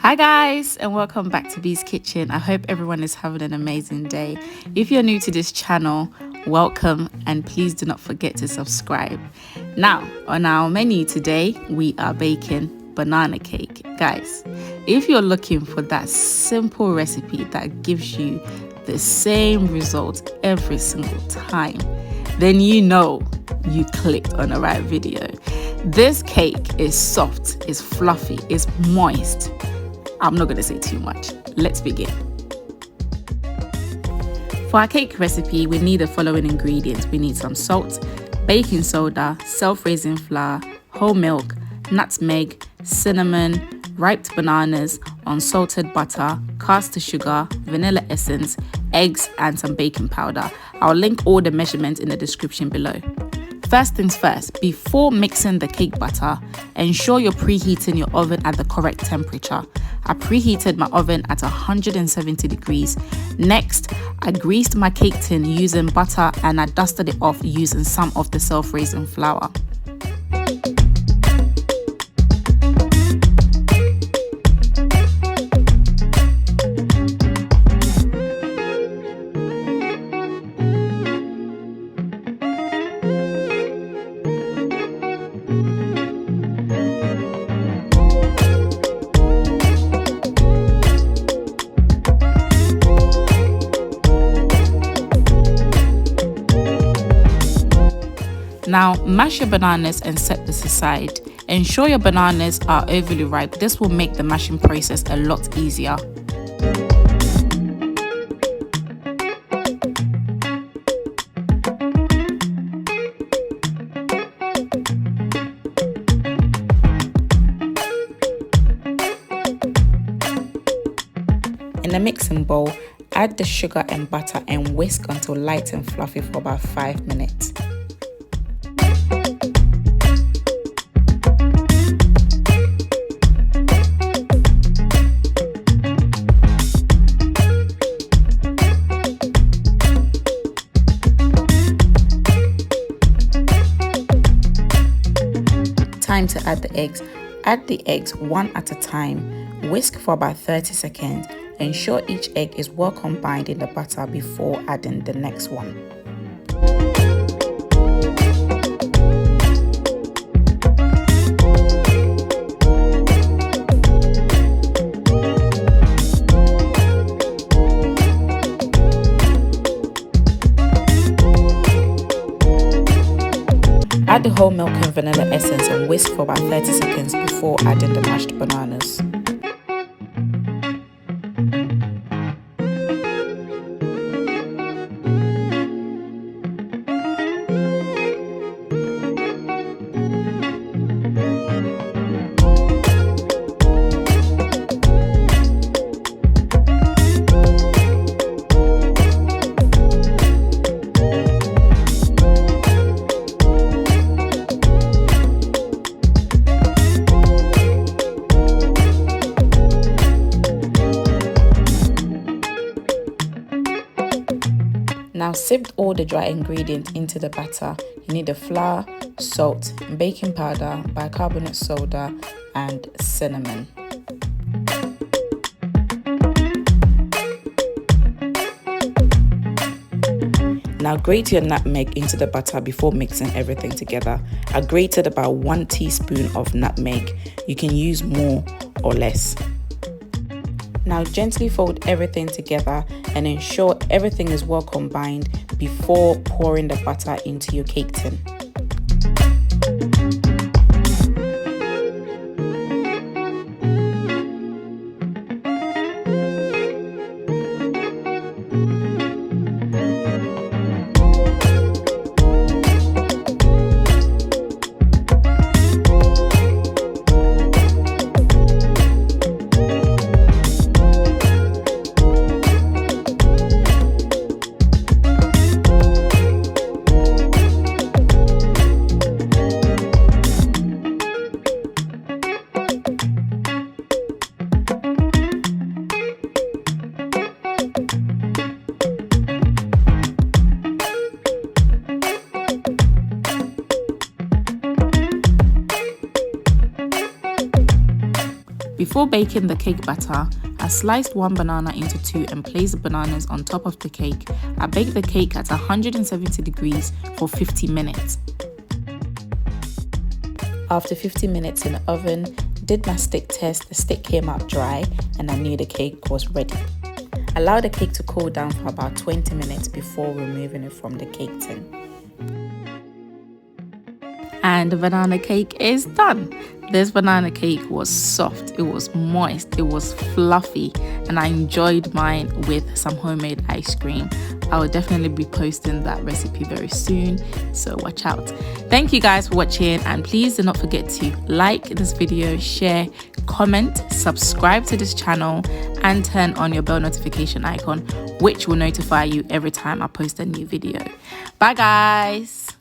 Hi guys, and welcome back to Bee's Kitchen. I hope everyone is having an amazing day. If you're new to this channel, welcome, and please do not forget to subscribe. Now, on our menu today, we are baking banana cake. Guys, if you're looking for that simple recipe that gives you the same result every single time, then you know you clicked on the right video. This cake is soft, it's fluffy, it's moist. I'm not going to say too much. Let's begin. For our cake recipe, we need the following ingredients. We need some salt, baking soda, self-raising flour, whole milk, nutmeg, cinnamon, ripe bananas, unsalted butter, caster sugar, vanilla essence, eggs, and some baking powder. I'll link all the measurements in the description below. First things first, before mixing the cake batter, ensure you're preheating your oven at the correct temperature. I preheated my oven at 170 degrees. Next, I greased my cake tin using butter and I dusted it off using some of the self-raising flour. Now, mash your bananas and set this aside. Ensure your bananas are overly ripe. This will make the mashing process a lot easier. In the mixing bowl, add the sugar and butter and whisk until light and fluffy for about 5 minutes. Time to add the eggs. Add the eggs one at a time. Whisk for about 30 seconds. Ensure each egg is well combined in the butter before adding the next one. Add the whole milk and vanilla essence and whisk for about 30 seconds before adding the mashed bananas. Now sift all the dry ingredients into the batter. You need the flour, salt, baking powder, bicarbonate soda, and cinnamon. Now grate your nutmeg into the batter before mixing everything together. I grated about 1 teaspoon of nutmeg. You can use more or less. Now gently fold everything together and ensure everything is well combined before pouring the butter into your cake tin. Before baking the cake batter, I sliced one banana into two and placed the bananas on top of the cake. I baked the cake at 170 degrees for 50 minutes. After 50 minutes in the oven, did my stick test. The stick came out dry and I knew the cake was ready. Allow the cake to cool down for about 20 minutes before removing it from the cake tin. And the banana cake is done. This banana cake was soft, it was moist, it was fluffy, and I enjoyed mine with some homemade ice cream. I will definitely be posting that recipe very soon, so watch out. Thank you guys for watching, and please do not forget to like this video, share, comment, subscribe to this channel, and turn on your bell notification icon, which will notify you every time I post a new video. Bye guys.